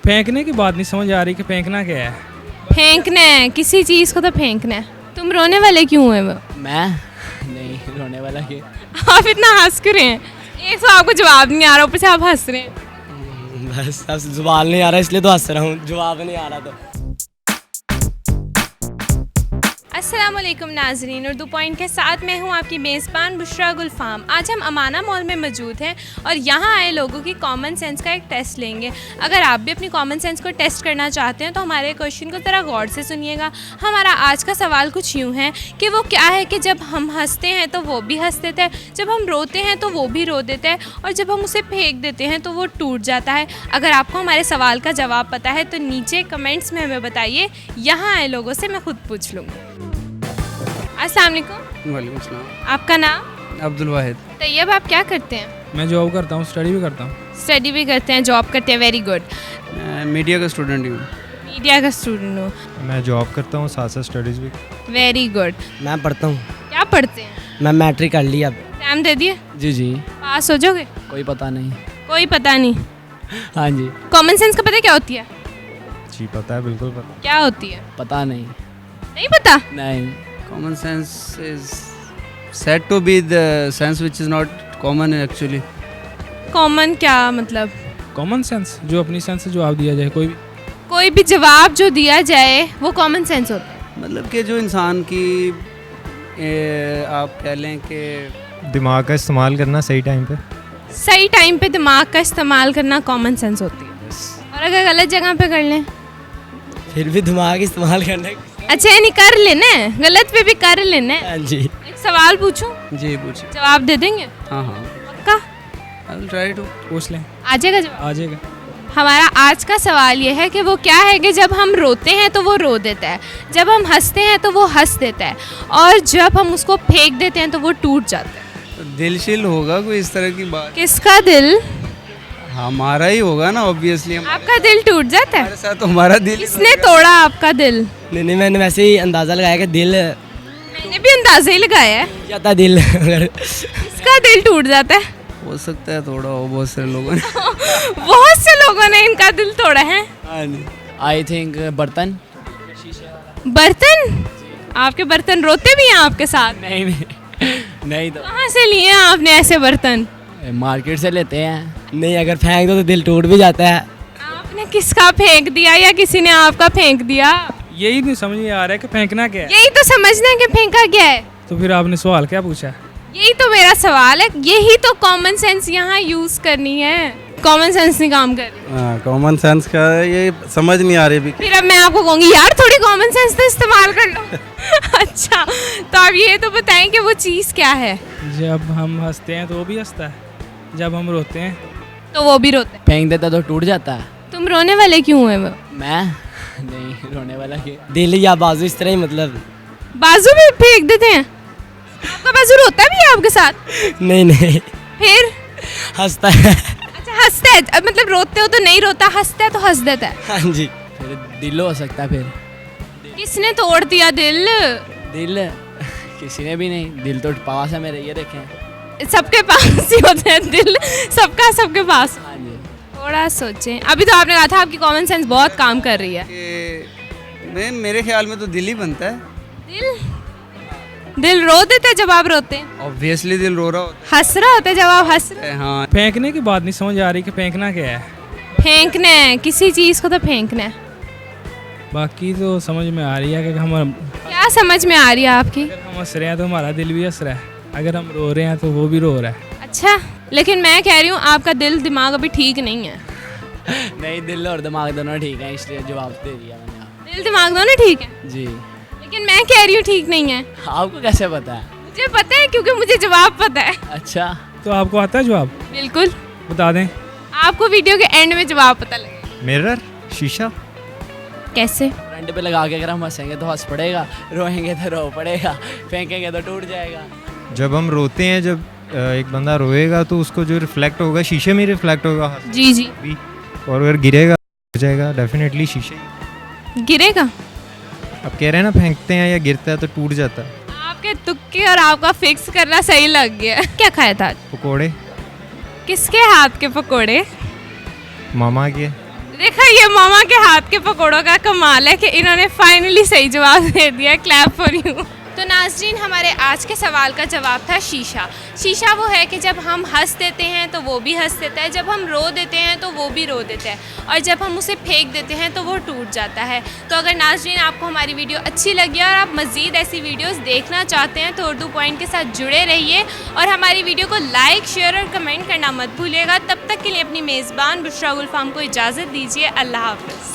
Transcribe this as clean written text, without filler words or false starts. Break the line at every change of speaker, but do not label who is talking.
फेंकने की बात नहीं समझ आ रही कि फेंकना क्या है।
फेंकना है किसी चीज़ को, तो फेंकना है। तुम रोने वाले क्यों हैं? वो
मैं नहीं रोने वाला कि
आप इतना हंस क्यों रहे हैं? एक तो आपको जवाब नहीं आ रहा, ऊपर से आप हंस रहे हैं।
बस अब जुबान नहीं आ रहा इसलिए तो हंस रहा हूँ, जवाब नहीं आ रहा तो।
अस्सलामुअलैकुम नाजरीन, उर्दू पॉइंट के साथ मैं हूँ आपकी मेज़बान बुशरा गुलफाम। आज हम अमाना मॉल में मौजूद हैं और यहाँ आए लोगों की कॉमन सेंस का एक टेस्ट लेंगे। अगर आप भी अपनी कॉमन सेंस को टेस्ट करना चाहते हैं तो हमारे क्वेश्चन को ज़रा गौर से सुनिएगा। हमारा आज का सवाल कुछ यूँ है कि वो क्या है कि जब हम हंसते हैं तो वो भी हंस देता है, जब हम रोते हैं तो वो भी रो देता है, और जब हम उसे फेंक देते हैं तो वो टूट जाता है। अगर आपको हमारे सवाल का जवाब पता है तो नीचे कमेंट्स में हमें बताइए, यहाँ आए लोगों से मैं खुद पूछ लूँगी। अस्सलाम वालेकुम।
वालेकुम सलाम।
आपका नाम?
अब्दुल वाहिद।
तैयब, आप क्या करते हैं?
मैं जॉब करता हूँ, स्टडी भी करता हूँ।
स्टडी भी करते हैं, जॉब करते हैं, वेरी गुड।
मीडिया का स्टूडेंट हूँ।
मीडिया का स्टूडेंट हो,
मैं जॉब करता हूँ, साथ साथ स्टडीज़ भी।
Very good.
मैं पढ़ता हूँ।
क्या पढ़ते हैं?
मैं मैट्रिक कर लिया।
एग्जाम दे दिए?
जी जी।
पास हो जाओगे?
कोई पता नहीं।
कोई पता नहीं।
हाँ जी।
कॉमन सेंस का पता है क्या होती है?
जी पता है, बिल्कुल पता।
क्या होती है?
पता नहीं।
नहीं पता?
नहीं।
Common sense is said to be the sense which is not common actually.
Common क्या मतलब?
कॉमन सेंस, जो अपनी सेंस से जवाब दिया जाए।
कोई भी जवाब जो दिया जाए वो कॉमन सेंस होता है।
मतलब कि जो इंसान की आप कह लें कि
दिमाग का इस्तेमाल करना सही टाइम पे।
सही टाइम पे दिमाग का इस्तेमाल करना कॉमन सेंस होती है। और अगर गलत जगह पे कर लें?
फिर भी दिमाग इस्तेमाल करने।
अच्छा, यानी कर लेना है, गलत पे भी कर लेना है।
हाँ जी।
एक सवाल पूछूं,
जी पूछिए।
जवाब दे देंगे?
हाँ हाँ।
पक्का?
I will try to.
पूछ लें,
आ जाएगा जवाब?
आ जाएगा।
हमारा आज का सवाल ये है कि वो क्या है कि जब हम रोते हैं तो वो रो देता है, जब हम हंसते हैं तो वो हंस देता है, और जब हम उसको फेंक देते हैं तो वो टूट जाता है।
तो दिलशील होगा कोई इस तरह की बात?
किसका दिल?
हमारा ही होगा ना ऑब्वियसली।
आपका दिल टूट जाता है?
हमारे साथ तो हमारा दिल ही
किसने तोड़ा आपका दिल?
नहीं, मैंने वैसे ही अंदाज़ा लगाया कि दिल
मैंने भी अंदाजा ही लगाया है।
जाता दिल अगर
इसका दिल टूट जाता है।
हो सकता है थोड़ा हो, बहुत सारे लोगों ने।
बहुत से लोगों ने इनका दिल तोड़ा है।
हाँ जी।
आई थिंक बर्तन।
बर्तन? आपके बर्तन रोते भी हैं आपके साथ?
नहीं नहीं तो
कहाँ से लिए हैं आपने ऐसे बर्तन?
मार्केट से लेते हैं।
नहीं, अगर फेंक दो तो दिल टूट भी जाता है।
आपने किसका फेंक दिया या किसी ने आपका फेंक दिया?
यही नहीं समझ में आ रहा है कि फेंकना क्या है।
यही तो समझना है कि फेंका क्या है।
तो फिर आपने सवाल क्या पूछा?
यही तो मेरा सवाल है, यही तो कॉमन सेंस यहाँ यूज करनी है। कॉमन सेंस नहीं काम कर रही।
कॉमन सेंस का ये समझ नहीं आ रही अभी।
फिर अब मैं आपको कहूँगी यार थोड़ी कॉमन सेंस तो इस्तेमाल कर लो। अच्छा, तो आप ये तो बताएं कि वो चीज़ क्या है?
जब हम हंसते हैं तो वो भी हंसता है, जब हम रोते हैं
तो वो भी रोते हैं।
फेंक देता तो टूट जाता है।
तुम रोने वाले क्यों हैं? वो
मैं नहीं रोने वाला कि
दिल या बाजू इस तरह ही, मतलब
बाजू भी फेंक देते हैं? आपका बाजू रोता भी है आपके साथ?
नहीं
फिर
हंसता है।
अच्छा, हंसता है, मतलब रोते हो तो नहीं रोता, हंसता है तो हंस देता है।
हाँ जी।
फिर दिल हो सकता है। फिर
किसने तोड़ दिया दिल?
दिल किसी ने भी नहीं, दिल तो पास है मेरे, ये देखें।
सबके पास ही होते हैं दिल, सबके पास।
हाँ जी।
थोड़ा सोचें, अभी तो आपने कहा था आपकी कॉमन सेंस बहुत काम कर रही है।
कि मेरे ख्याल में तो दिल ही बनता है।
दिल रो देता है जब आप रोते हैं?
ऑब्वियसली दिल रो रहा होता
हंस रहा होता है जब आप हंस रहे
है। हाँ।
फेंकने की बात नहीं समझ आ रही कि फेंकना क्या है।
फेंकना है किसी चीज़ को, तो फेंकना है।
बाकी तो समझ में आ रही है कि हम
क्या समझ में आ रही है आपकी?
हंस रहे हैं तो हमारा दिल भी हंस रहा है, अगर हम रो रहे हैं तो वो भी रो रहा है।
अच्छा, लेकिन मैं कह रही हूँ आपका दिल दिमाग अभी ठीक नहीं है।
नहीं, दिल और दिमाग दोनों ठीक है, इसलिए जवाब दे दिया मैंने आपको।
दिल दिमाग दोनों ठीक है,
जी।
लेकिन मैं कह रही हूँ ठीक नहीं है।
आपको कैसे पता है?
मुझे पता है क्योंकि मुझे जवाब पता है।
अच्छा,
तो आपको आता है जवाब?
बिल्कुल,
बता दें।
आपको वीडियो के एंड में जवाब पता लगेगा।
मिरर, शीशा।
कैसे?
फ्रंट पे लगा के अगर हम हंसेंगे तो हंस पड़ेगा, रोएंगे तो रो पड़ेगा, फेंकेंगे तो टूट जाएगा।
जब हम रोते हैं, जब एक बंदा रोएगा तो उसको जो रिफ्लेक्ट होगा शीशे में रिफ्लेक्ट होगा
जी जी।
भी, और अगर गिरेगा हो जाएगा डेफिनेटली शीशे ही।
गिरेगा?
अब कह रहे हैं ना, फेंकते हैं या गिरता है तो टूट जाता है।
आपके तुक्के और आपका फिक्स करना सही लग गया। क्या खाया था आज?
पकोड़े।
किसके हाथ के पकोड़े?
मामा के।
देखा ये मामा के हाथ के पकौड़ों का कमाल है कि इन्होंने फाइनली सही जवाब दे दिया। Clap for you. तो नाज़रीन, हमारे आज के सवाल का जवाब था शीशा। शीशा वो है कि जब हम हंस देते हैं तो वो भी हंस देता है, जब हम रो देते हैं तो वो भी रो देता है, और जब हम उसे फेंक देते हैं तो वो टूट जाता है। तो अगर नाज़रीन आपको हमारी वीडियो अच्छी लगी और आप मज़ीद ऐसी वीडियोस देखना चाहते हैं तो उर्दू पॉइंट के साथ जुड़े रहिए और हमारी वीडियो को लाइक, शेयर और कमेंट करना मत भूलिएगा। तब तक के लिए अपनी मेज़बान बुशरा गुल फाम को इजाज़त दीजिए। अल्लाह हाफ़िज़।